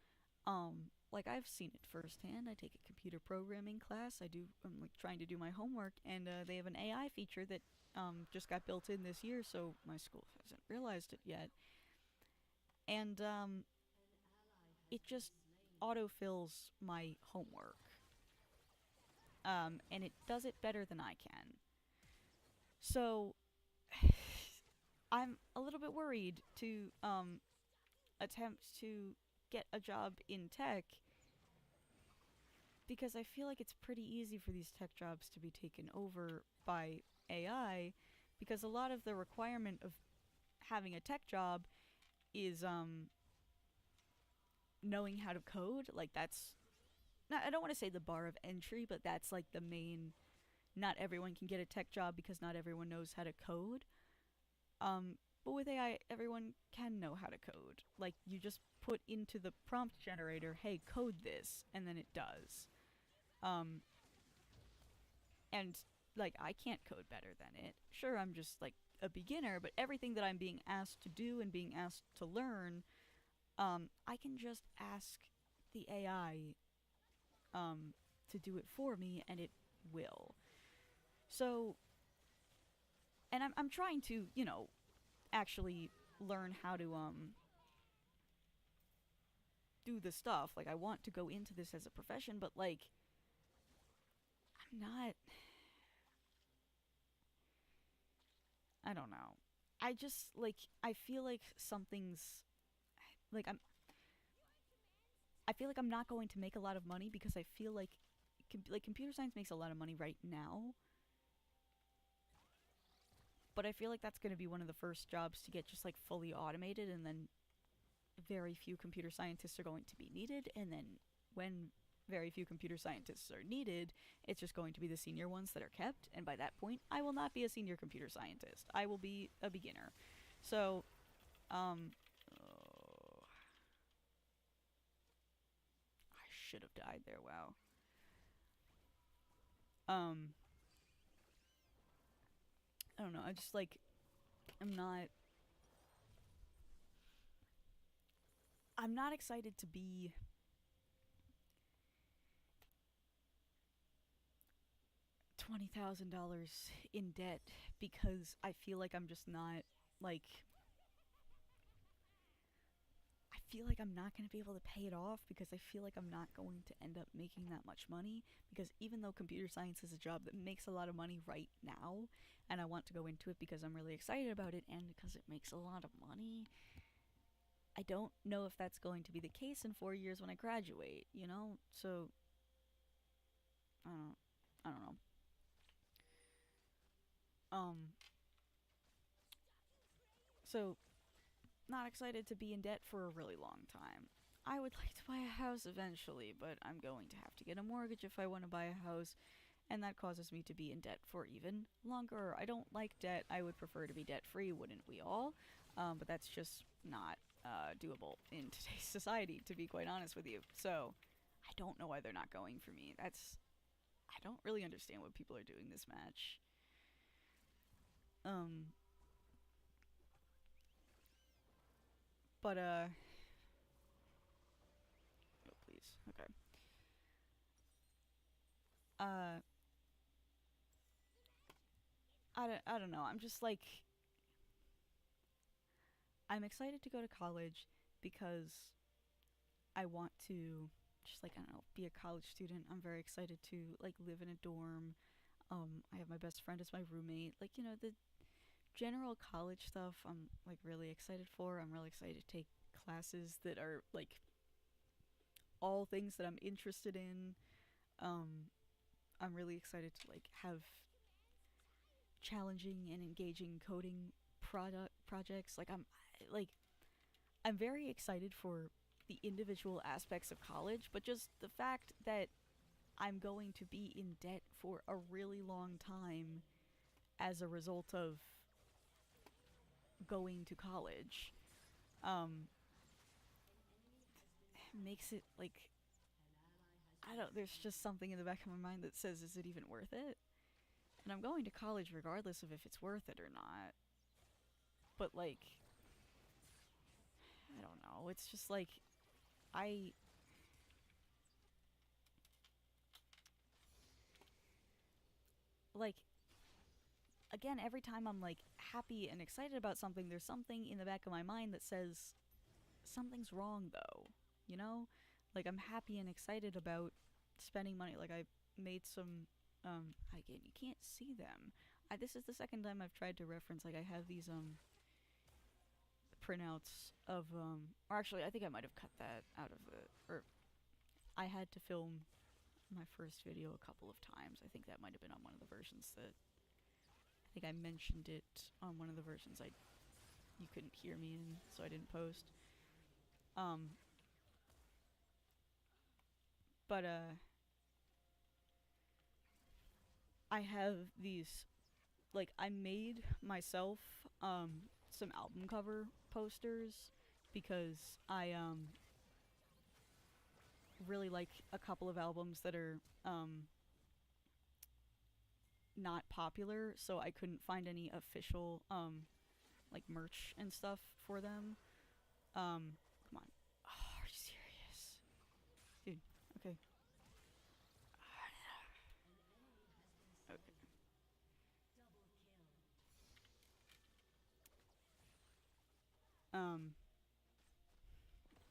Speaker 1: like, I've seen it firsthand. I take a computer programming class. I'm like trying to do my homework, and they have an AI feature that just got built in this year, so my school hasn't realized it yet. And it just autofills my homework, and it does it better than I can. So I'm a little bit worried to attempt to get a job in tech because I feel like it's pretty easy for these tech jobs to be taken over by AI, because a lot of the requirement of having a tech job is knowing how to code. Like, that's not, I don't want to say the bar of entry, but that's like the main. Not everyone can get a tech job because not everyone knows how to code. But with AI, everyone can know how to code. Like, you just put into the prompt generator, "Hey, code this," and then it does. Um, and like, I can't code better than it. Sure, I'm just like a beginner, but everything that I'm being asked to do and being asked to learn, I can just ask the AI to do it for me, and it will. So, and I'm trying to, actually learn how to do the stuff. Like, I want to go into this as a profession, but like, I'm not. I don't know. I just like, I feel like something's like, I feel like I'm not going to make a lot of money because I feel like computer science makes a lot of money right now, but I feel like that's going to be one of the first jobs to get just like fully automated, and then very few computer scientists are going to be needed, and then when very few computer scientists are needed, it's just going to be the senior ones that are kept, and by that point, I will not be a senior computer scientist. I will be a beginner. So, oh, I should have died there. Wow. Um, I don't know. I just like, I'm not. I'm not excited to be $20,000 in debt because I feel like I'm just not. like, I feel like I'm not going to be able to pay it off because I feel like I'm not going to end up making that much money. Because even though computer science is a job that makes a lot of money right now, and I want to go into it because I'm really excited about it and because it makes a lot of money, I don't know if that's going to be the case in 4 years when I graduate, you know? So, I don't, I don't know. Um, so not excited to be in debt for a really long time. I would like to buy a house eventually, but I'm going to have to get a mortgage if I want to buy a house, and that causes me to be in debt for even longer. I don't like debt. I would prefer to be debt free, wouldn't we all? But that's just not doable in today's society, to be quite honest with you. So I don't know why they're not going for me. I don't really understand what people are doing this match. Um, but oh please, okay. Uh, I don't know. I'm just like I'm excited to go to college because I want to just like I don't know, be a college student. I'm very excited to like live in a dorm. I have my best friend as my roommate. Like, you know, the general college stuff I'm like really excited for. I'm really excited to take classes that are like all things that I'm interested in. Um I'm really excited to like have challenging and engaging coding product projects. Like I'm very excited for the individual aspects of college, but just the fact that I'm going to be in debt for a really long time as a result of going to college um makes it like I don't there's just something in the back of my mind that says is it even worth it? And I'm going to college regardless of if it's worth it or not. But like I don't know. It's just like I like again every time I'm like happy and excited about something there's something in the back of my mind that says something's wrong though, you know? Like I'm happy and excited about spending money. Like I made some again, you can't see them. This is the second time I've tried to reference like I have these printouts of or actually I think I might have cut that out of the or I had to film my first video a couple of times. I think that might have been on one of the versions that I think I mentioned it on one of the versions I you couldn't hear me in, so I didn't post. Um, but I have these like I made myself some album cover posters because I really like a couple of albums that are not popular, so I couldn't find any official like merch and stuff for them. Come on. Oh, are you serious? Dude, okay. Okay. Um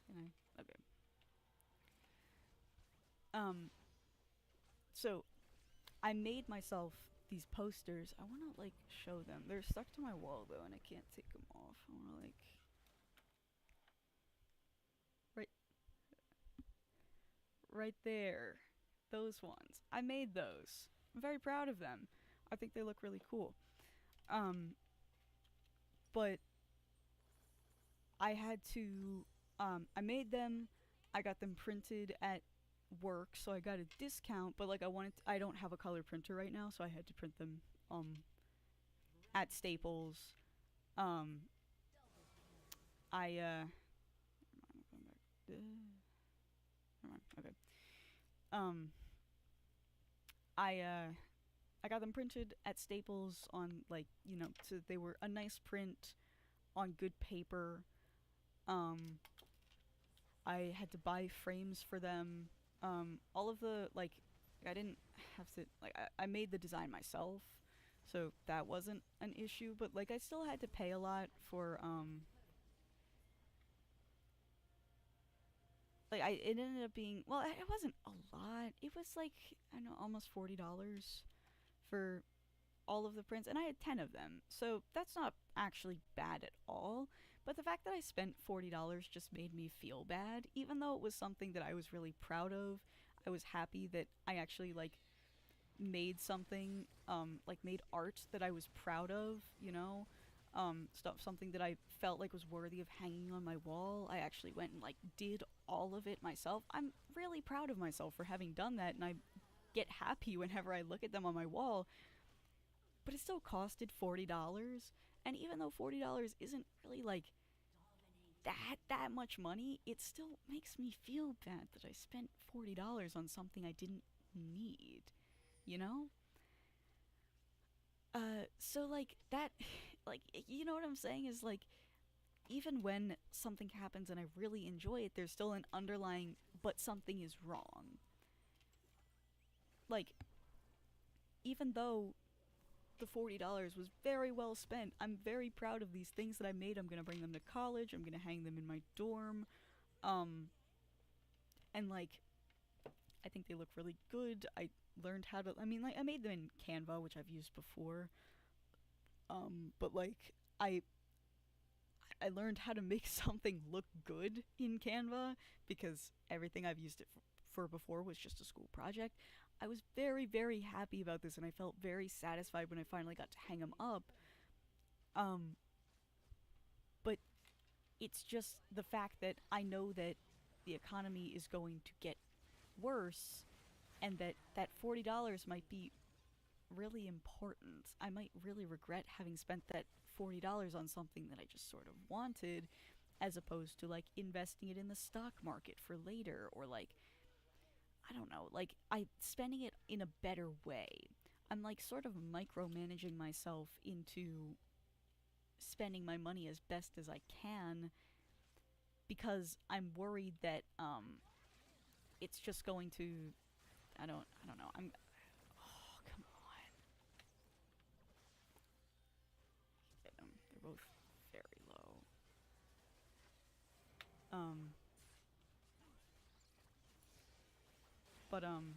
Speaker 1: can I okay. So I made myself these posters. I want to like show them. They're stuck to my wall though, and I can't take them off. I want to like right, right there. Those ones. I made those. I'm very proud of them. I think they look really cool. Um, but I had to. I made them. I got them printed at work, so I got a discount. But like, I don't have a color printer right now, so I had to print them at Staples. Um, I okay. Um, I I got them printed at Staples on like so they were a nice print on good paper. Um, I had to buy frames for them. All of the like I didn't have to like I made the design myself, So that wasn't an issue, but like I still had to pay a lot for like it ended up being, well, it wasn't a lot. It was like, I don't know, almost $40 for all of the prints, and I had 10 of them. So that's not actually bad at all. But the fact that I spent $40 just made me feel bad, even though it was something that I was really proud of. I was happy that I actually like made something, like made art that I was proud of, you know, stuff, something that I felt like was worthy of hanging on my wall. I actually went and like did all of it myself. I'm really proud of myself for having done that, and I get happy whenever I look at them on my wall. But it still costed $40, and even though $40 isn't really like that much money, it still makes me feel bad that I spent $40 on something I didn't need, you know? So like that, like, you know what I'm saying is like, even when something happens and I really enjoy it, there's still an underlying, but something is wrong. Like, even though the $40 was very well spent, I'm very proud of these things that I made. I'm gonna bring them to college. I'm gonna hang them in my dorm. Um, and like, I think they look really good. I learned how to. I mean, like, I made them in Canva, which I've used before. But like, I I learned how to make something look good in Canva because everything I've used it for before was just a school project. I was very, very happy about this, and I felt very satisfied when I finally got to hang them up. Um, but it's just the fact that I know that the economy is going to get worse, and that $40 might be really important. I might really regret having spent that $40 on something that I just sort of wanted, as opposed to like investing it in the stock market for later, or like, I don't know, like I spending it in a better way. I'm like sort of micromanaging myself into spending my money as best as I can because I'm worried that it's just going to, I don't know. Oh, come on. Get them. They're both very low. Um but come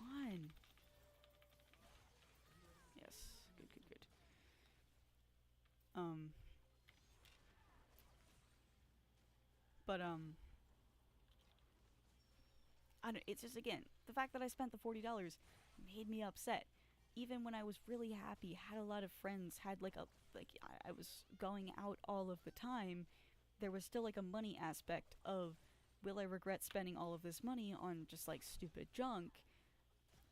Speaker 1: on. Yes. Good, good, good. Um but I don't, it's just, again, the fact that I spent the $40 made me upset. Even when I was really happy, had a lot of friends, had like a, like I was going out all of the time, there was still like a money aspect of, will I regret spending all of this money on just like stupid junk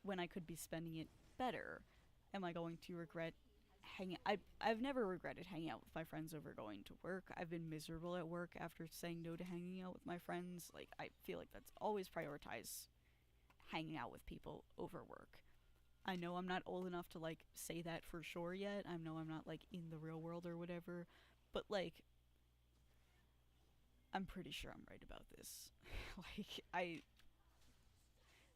Speaker 1: when I could be spending it better? Am I going to regret hanging? I've never regretted hanging out with my friends over going to work. I've been miserable at work after saying no to hanging out with my friends. Like, I feel like that's always prioritize hanging out with people over work. I know I'm not old enough to like say that for sure yet. I know I'm not like in the real world or whatever, but like, I'm pretty sure I'm right about this. Like, I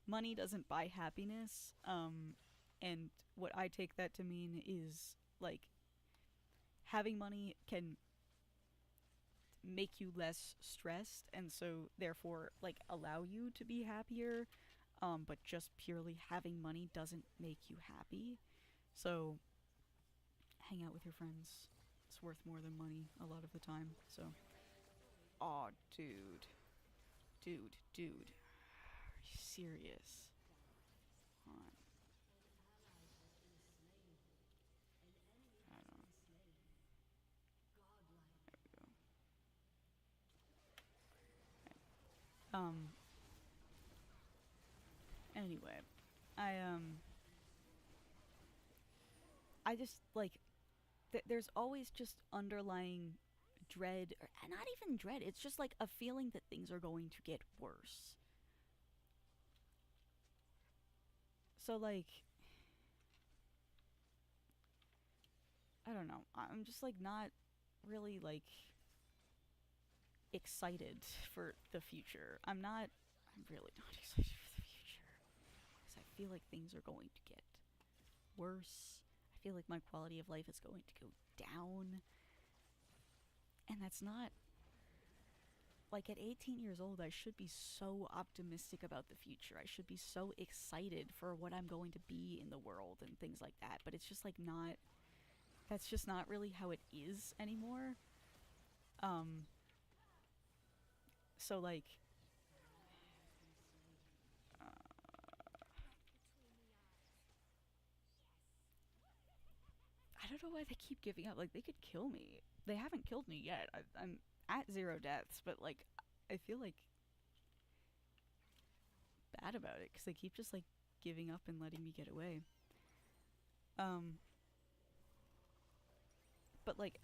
Speaker 1: money doesn't buy happiness. And what I take that to mean is like, having money can make you less stressed, and so therefore like allow you to be happier. But just purely having money doesn't make you happy. So hang out with your friends. It's worth more than money a lot of the time. So, oh, dude, are you serious? Come on. I don't know. There we go. Anyway, I I just like, there's always just underlying dread, or not even dread. It's just like a feeling that things are going to get worse. So like, I don't know. I'm just like not really like excited for the future. I'm really not excited for the future because I feel like things are going to get worse. I feel like my quality of life is going to go down. And that's not, like, at 18 years old, I should be so optimistic about the future. I should be so excited for what I'm going to be in the world and things like that. But it's just like not, that's just not really how it is anymore. Um, so like, I don't know why they keep giving up. Like, they could kill me. They haven't killed me yet. I'm at 0 deaths, but like, I feel like bad about it because they keep just like giving up and letting me get away. Um, but like,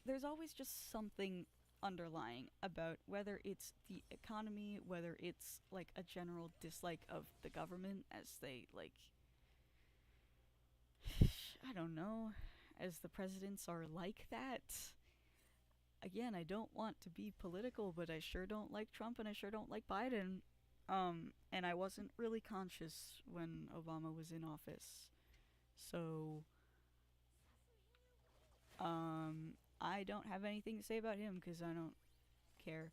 Speaker 1: there's always just something underlying about whether it's the economy, whether it's like a general dislike of the government as they like, I don't know, as the presidents are like that. Again, I don't want to be political, but I sure don't like Trump and I sure don't like Biden. And I wasn't really conscious when Obama was in office. So, I don't have anything to say about him because I don't care.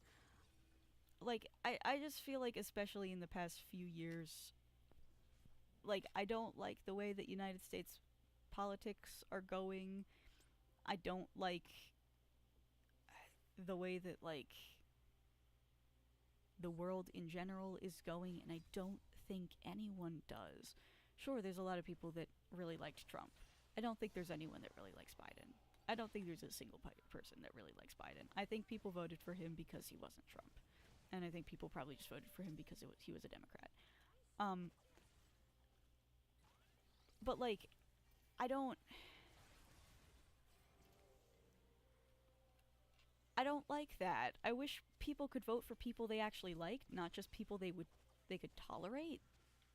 Speaker 1: Like, I just feel like, especially in the past few years, like, I don't like the way that United States politics are going. I don't like the way that, like, the world in general is going, and I don't think anyone does. Sure, there's a lot of people that really liked Trump. I don't think there's anyone that really likes Biden. I don't think there's a single person that really likes Biden. I think people voted for him because he wasn't Trump. And I think people probably just voted for him because he was a Democrat. Um, but like, I don't, I don't like that. I wish people could vote for people they actually liked, not just people they could tolerate.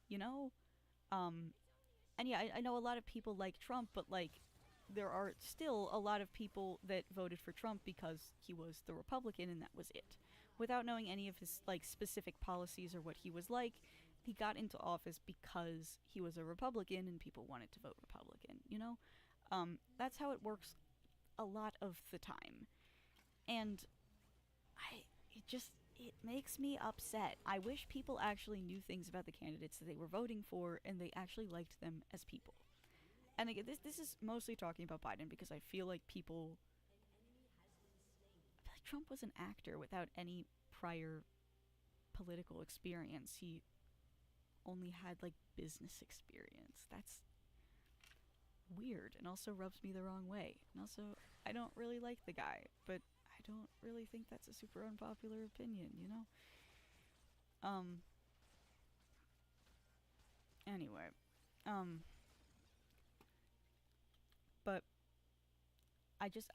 Speaker 1: You know, um, and yeah, I know a lot of people like Trump, but like, there are still a lot of people that voted for Trump because he was the Republican and that was it. Without knowing any of his like specific policies or what he was like, he got into office because he was a Republican and people wanted to vote Republican, you know? That's how it works a lot of the time. And it makes me upset. I wish people actually knew things about the candidates that they were voting for and they actually liked them as people. And again, this is mostly talking about Biden because I feel like people, I feel like Trump was an actor without any prior political experience. He only had like business experience. That's weird and also rubs me the wrong way. And also, I don't really like the guy, but I don't really think that's a super unpopular opinion, you know? Um, anyway. Um, but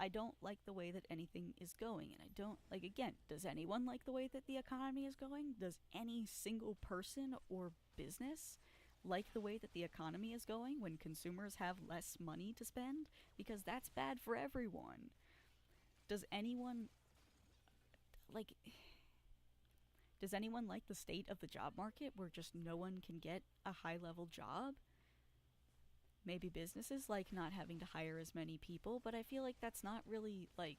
Speaker 1: I don't like the way that anything is going, and I don't like, again, does anyone like the way that the economy is going? Does any single person or business like the way that the economy is going when consumers have less money to spend? Because that's bad for everyone. Does anyone like does anyone like the state of the job market where just no one can get a high level job? Maybe businesses like not having to hire as many people, but I feel like that's not really like,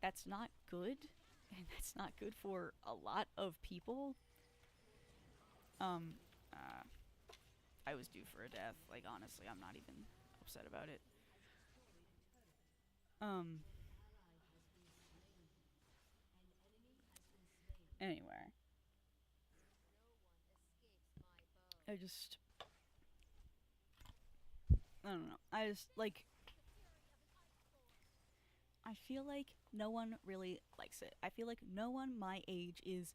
Speaker 1: that's not good, and that's not good for a lot of people. Um, uh, I was due for a death. Like, honestly, I'm not even upset about it. Um, anyway, I just, I don't know. I just like, I feel like no one really likes it. I feel like no one my age is.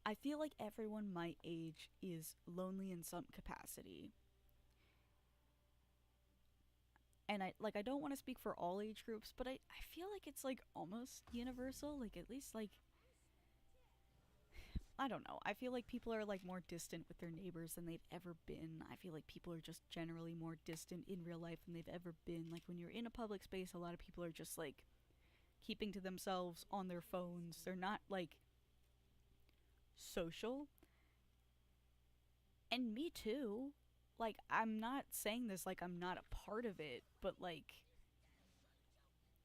Speaker 1: I feel like everyone my age is lonely in some capacity. And I don't want to speak for all age groups, but I feel like it's like almost universal. Like, at least like, I don't know. I feel like people are like more distant with their neighbors than they've ever been. I feel like people are just generally more distant in real life than they've ever been. Like, when you're in a public space, a lot of people are just like keeping to themselves on their phones. They're not like social. And me too. Like, I'm not saying this like I'm not a part of it, but like,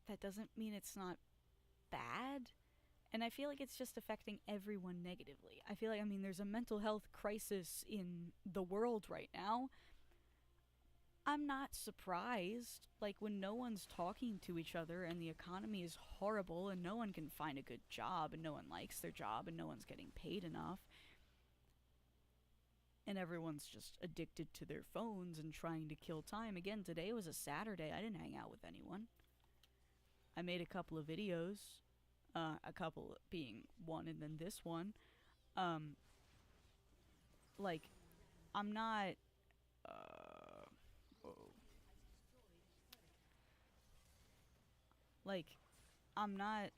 Speaker 1: that doesn't mean it's not bad. And I feel like it's just affecting everyone negatively. I feel like, I mean, there's a mental health crisis in the world right now. I'm not surprised. Like, when no one's talking to each other and the economy is horrible and no one can find a good job and no one likes their job and no one's getting paid enough, and everyone's just addicted to their phones and trying to kill time. Again, today was a Saturday. I didn't hang out with anyone. I made a couple of videos, a couple being one and then this one. Um, like, I'm not. Whoa. Like, I'm not.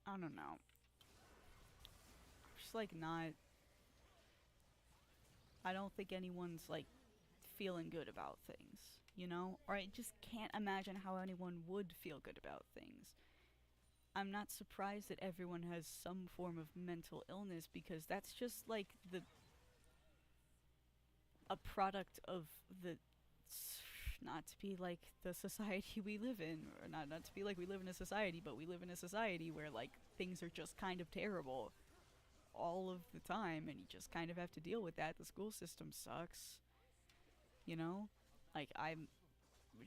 Speaker 1: I don't know. I'm just like not. I don't think anyone's like feeling good about things, you know? Or I just can't imagine how anyone would feel good about things. I'm not surprised that everyone has some form of mental illness because that's just like the a product of the, not to be like the society we live in, or not to be like we live in a society, but we live in a society where like things are just kind of terrible all of the time and you just kind of have to deal with that. The school system sucks, you know? Like, I'm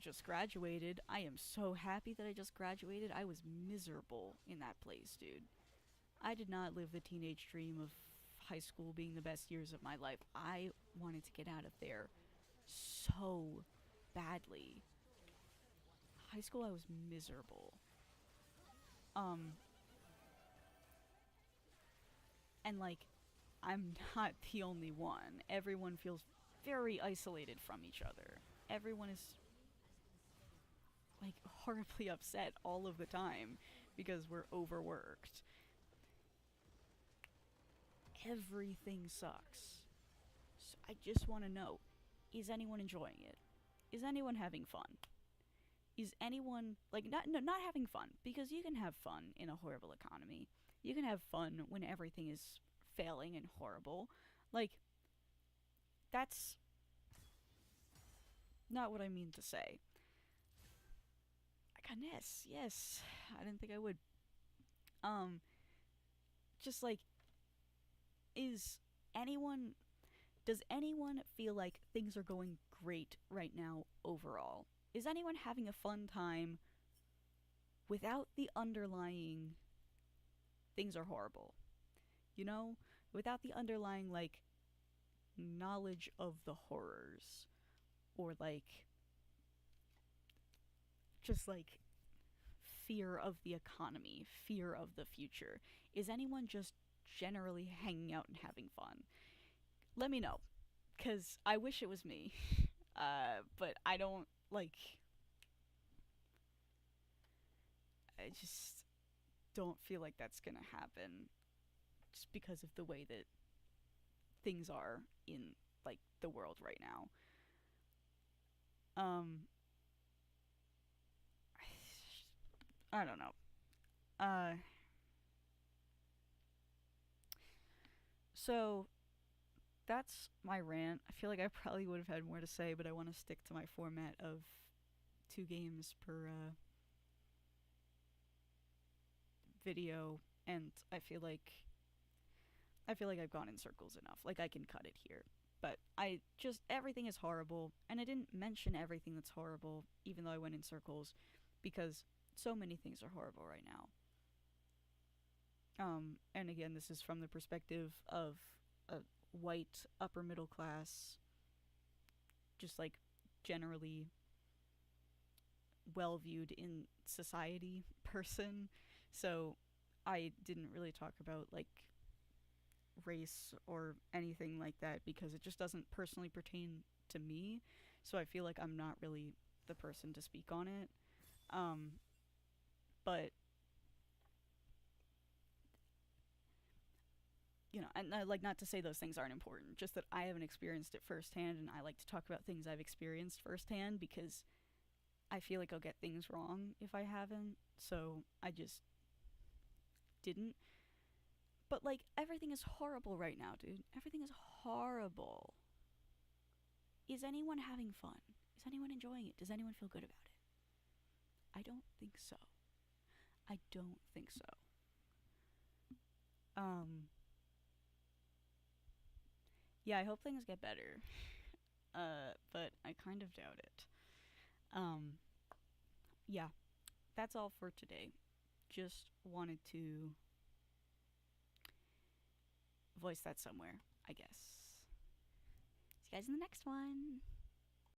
Speaker 1: just graduated. I am so happy that I just graduated. I was miserable in that place, dude. I did not live the teenage dream of high school being the best years of my life. I wanted to get out of there so badly. High school, I was miserable. Um, and like, I'm not the only one. Everyone feels very isolated from each other. Everyone is like horribly upset all of the time because we're overworked. Everything sucks. So I just want to know, is anyone enjoying it? Is anyone having fun? Is anyone like not no, not having fun, because you can have fun in a horrible economy. You can have fun when everything is failing and horrible. Like, that's not what I mean to say. Goodness, yes. I didn't think I would. Um just like, is anyone does anyone feel like things are going great right now overall? Is anyone having a fun time without the underlying things are horrible? You know? Without the underlying, like, knowledge of the horrors. Or, like, just like fear of the economy, fear of the future. Is anyone just generally hanging out and having fun? Let me know, because I wish it was me. But I don't, like, I just don't feel like that's gonna happen just because of the way that things are in, like, the world right now. Um, I don't know. Uh, so that's my rant. I feel like I probably would have had more to say, but I want to stick to my format of 2 games per video, and I feel like I've gone in circles enough. Like, I can cut it here. But I just, everything is horrible, and I didn't mention everything that's horrible, even though I went in circles, because so many things are horrible right now. And again, this is from the perspective of a white upper middle class, just like generally well viewed in society person. So I didn't really talk about like race or anything like that because it just doesn't personally pertain to me. So I feel like I'm not really the person to speak on it. Um, but you know, and like, not to say those things aren't important, just that I haven't experienced it firsthand, and I like to talk about things I've experienced firsthand because I feel like I'll get things wrong if I haven't. So I just didn't. But like everything is horrible right now, dude. Everything is horrible. Is anyone having fun? Is anyone enjoying it? Does anyone feel good about it? I don't think so. I don't think so. Um yeah, I hope things get better. But I kind of doubt it. Um yeah, that's all for today. Just wanted to voice that somewhere, I guess. See you guys in the next one.